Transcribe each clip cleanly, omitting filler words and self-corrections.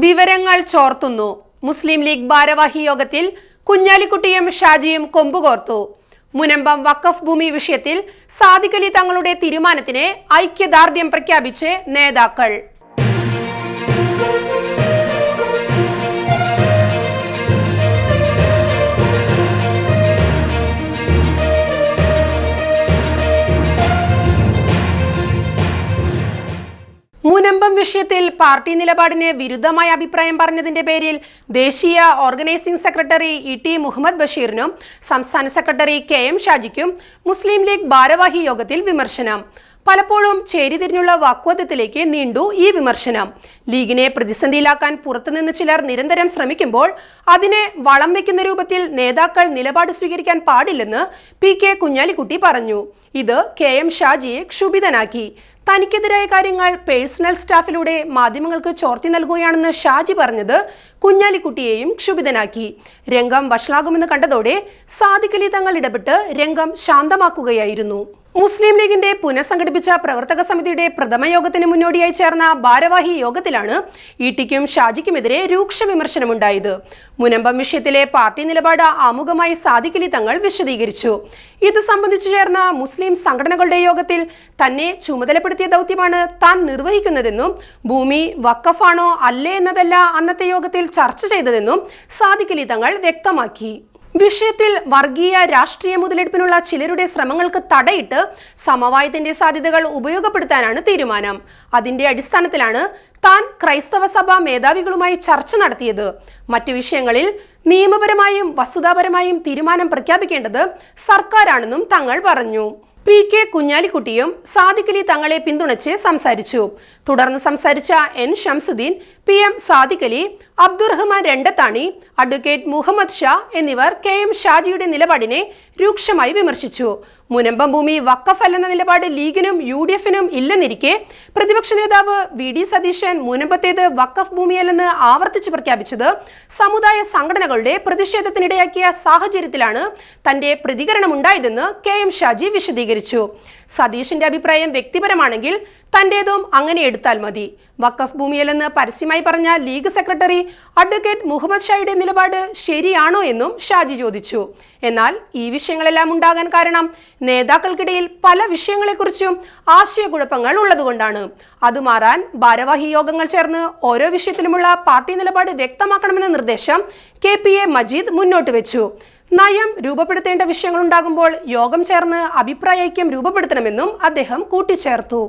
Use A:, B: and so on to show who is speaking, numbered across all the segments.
A: വിവരങ്ങൾ ചോർത്തുന്നു. മുസ്ലിം ലീഗ് ഭാരവാഹി യോഗത്തിൽ കുഞ്ഞാലിക്കുട്ടിയും ഷാജിയും കൊമ്പുകോർത്തു. മുനമ്പം വഖഫ് ഭൂമി വിഷയത്തിൽ സാദിഖ് അലി തങ്ങളുടെ തീരുമാനത്തിന് ഐക്യദാർഢ്യം പ്രഖ്യാപിച്ച് നേതാക്കൾ. മുനമ്പം വിഷയത്തിൽ പാർട്ടി നിലപാടിന് വിരുദ്ധമായ അഭിപ്രായം പറഞ്ഞതിന്റെ പേരിൽ ദേശീയ ഓർഗനൈസിംഗ് സെക്രട്ടറി ഇ.ടി. മുഹമ്മദ് ബഷീറിനും സംസ്ഥാന സെക്രട്ടറി കെ.എം. ഷാജിക്കും മുസ്ലിം ലീഗ് ഭാരവാഹി യോഗത്തിൽ വിമർശനം. പലപ്പോഴും ചേരിതിരിഞ്ഞുള്ള വാഗ്വാദത്തിലേക്ക് നീണ്ടു ഈ വിമർശനം. ലീഗിനെ പ്രതിസന്ധിയിലാക്കാൻ പുറത്തുനിന്ന് ചിലർ നിരന്തരം ശ്രമിക്കുമ്പോൾ അതിനെ വളം വെക്കുന്ന രൂപത്തിൽ നേതാക്കൾ നിലപാട് സ്വീകരിക്കാൻ പാടില്ലെന്ന് പി.കെ. കുഞ്ഞാലിക്കുട്ടി പറഞ്ഞു. ഇത് കെ.എം. ഷാജിയെ ക്ഷുഭിതനാക്കി. തനിക്കെതിരായ കാര്യങ്ങൾ പേഴ്സണൽ സ്റ്റാഫിലൂടെ മാധ്യമങ്ങൾക്ക് ചോർത്തി നൽകുകയാണെന്ന് ഷാജി പറഞ്ഞത് കുഞ്ഞാലിക്കുട്ടിയെയും ക്ഷുഭിതനാക്കി. രംഗം വഷളാകുമെന്ന് കണ്ടതോടെ സാദിഖ് അലി തങ്ങൾ ഇടപെട്ട് രംഗം ശാന്തമാക്കുകയായിരുന്നു. മുസ്ലിം ലീഗിന്റെ പുനഃസംഘടിപ്പിച്ച പ്രവർത്തക സമിതിയുടെ പ്രഥമ യോഗത്തിന് മുന്നോടിയായി ചേർന്ന ഭാരവാഹി യോഗത്തിലാണ് ഇ.ടിക്കും ഷാജിക്കുമെതിരെ രൂക്ഷ വിമർശനമുണ്ടായത്. മുനമ്പം വിഷയത്തിലെ പാർട്ടി നിലപാട് ആമുഖമായി സാദിഖ് അലി തങ്ങൾ വിശദീകരിച്ചു. ഇത് സംബന്ധിച്ചു ചേർന്ന മുസ്ലിം സംഘടനകളുടെ യോഗത്തിൽ തന്നെ ചുമതലപ്പെടുത്തിയ ദൗത്യമാണ് താൻ നിർവഹിക്കുന്നതെന്നും ഭൂമി വഖഫാണോ അല്ലേ എന്നതല്ല അന്നത്തെ യോഗത്തിൽ ചർച്ച ചെയ്തതെന്നും സാദിഖ് അലി തങ്ങൾ വ്യക്തമാക്കി. വിഷയത്തിൽ വർഗീയ രാഷ്ട്രീയ മുതലെടുപ്പിനുള്ള ചിലരുടെ ശ്രമങ്ങൾക്ക് തടയിട്ട് സമവായത്തിന്റെ സാധ്യതകൾ ഉപയോഗപ്പെടുത്താനാണ് തീരുമാനം. അതിന്റെ അടിസ്ഥാനത്തിലാണ് താൻ ക്രൈസ്തവ സഭാ മേധാവികളുമായി ചർച്ച നടത്തിയത്. മറ്റു വിഷയങ്ങളിൽ നിയമപരമായും വസ്തുതാപരമായും തീരുമാനം പ്രഖ്യാപിക്കേണ്ടത് സർക്കാരാണെന്നും തങ്ങൾ പറഞ്ഞു. പി.കെ. കുഞ്ഞാലിക്കുട്ടിയും സാദിഖ് അലി തങ്ങളെ പിന്തുണച്ച് സംസാരിച്ചു. തുടർന്ന് സംസാരിച്ച എൻ ഷംസുദ്ദീൻ, പി.എം. സാദിഖ് അലി, അബ്ദുറഹ്മാൻ രണ്ടത്താണി, അഡ്വക്കേറ്റ് മുഹമ്മദ് ഷാ എന്നിവർ കെ.എം. ഷാജിയുടെ നിലപാടിനെ രൂക്ഷമായി വിമർശിച്ചു. മുനമ്പം ഭൂമി വഖഫ് അല്ലെന്ന നിലപാട് ലീഗിനും യു.ഡി.എഫിനും ഇല്ലെന്നിരിക്കെ പ്രതിപക്ഷ നേതാവ് വി.ഡി. സതീശൻ മുനമ്പത്തേത് വഖഫ് ഭൂമിയല്ലെന്ന് ആവർത്തിച്ചു പ്രഖ്യാപിച്ചത് സമുദായ സംഘടനകളുടെ പ്രതിഷേധത്തിനിടയാക്കിയ സാഹചര്യത്തിലാണ് തന്റെ പ്രതികരണമുണ്ടായതെന്ന് കെ.എം. ഷാജി വിശദീകരിച്ചു. സതീശന്റെ അഭിപ്രായം വ്യക്തിപരമാണെങ്കിൽ തന്റേതും അങ്ങനെ എടുത്താൽ മതി. വഖഫ് ഭൂമിയല്ലെന്ന് പരസ്യമായി പറഞ്ഞ ലീഗ് സെക്രട്ടറി അഡ്വക്കേറ്റ് മുഹമ്മദ് ഷായുടെ നിലപാട് ശരിയാണോ എന്നും ഷാജി ചോദിച്ചു. എന്നാൽ ഈ വിഷയങ്ങളെല്ലാം ഉണ്ടാകാൻ കാരണം നേതാക്കൾക്കിടയിൽ പല വിഷയങ്ങളെക്കുറിച്ചും ആശയക്കുഴപ്പങ്ങൾ ഉള്ളതുകൊണ്ടാണ്. അത് മാറാൻ ഭാരവാഹി യോഗങ്ങൾ ചേർന്ന് ഓരോ വിഷയത്തിലുമുള്ള പാർട്ടി നിലപാട് വ്യക്തമാക്കണമെന്ന നിർദ്ദേശം കെ.പി.എ. മജീദ് മുന്നോട്ട് വെച്ചു. നയം രൂപപ്പെടുത്തേണ്ട വിഷയങ്ങളുണ്ടാകുമ്പോൾ യോഗം ചേർന്ന് അഭിപ്രായ ഐക്യം രൂപപ്പെടുത്തണമെന്നും അദ്ദേഹം കൂട്ടിച്ചേർത്തു.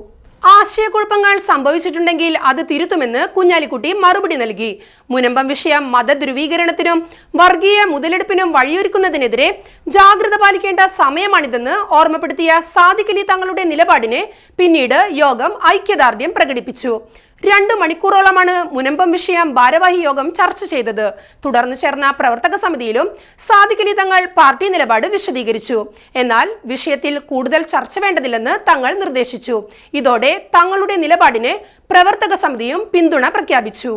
A: ആശയക്കുഴപ്പങ്ങൾ സംഭവിച്ചിട്ടുണ്ടെങ്കിൽ അത് തിരുത്തുമെന്ന് കുഞ്ഞാലിക്കുട്ടി മറുപടി നൽകി. മുനമ്പം വിഷയം മതധ്രുവീകരണത്തിനും വർഗീയ മുതലെടുപ്പിനും വഴിയൊരുക്കുന്നതിനെതിരെ ജാഗ്രത പാലിക്കേണ്ട സമയമാണിതെന്ന് ഓർമ്മപ്പെടുത്തിയ സാദിഖ് അലി തങ്ങളുടെ നിലപാടിനെ പിന്നീട് യോഗം ഐക്യദാർഢ്യം പ്രകടിപ്പിച്ചു. 2 മണിക്കൂറോളമാണ് മുനമ്പം വിഷയം ഭാരവാഹി യോഗം ചർച്ച ചെയ്തത്. തുടർന്ന് ചേർന്ന പ്രവർത്തക സമിതിയിലും സാദിഖ് അലി തങ്ങൾ പാർട്ടി നിലപാട് വിശദീകരിച്ചു. എന്നാൽ വിഷയത്തിൽ കൂടുതൽ ചർച്ച വേണ്ടതില്ലെന്ന് തങ്ങൾ നിർദ്ദേശിച്ചു. ഇതോടെ തങ്ങളുടെ നിലപാടിന് പ്രവർത്തക സമിതിയും പിന്തുണ പ്രഖ്യാപിച്ചു.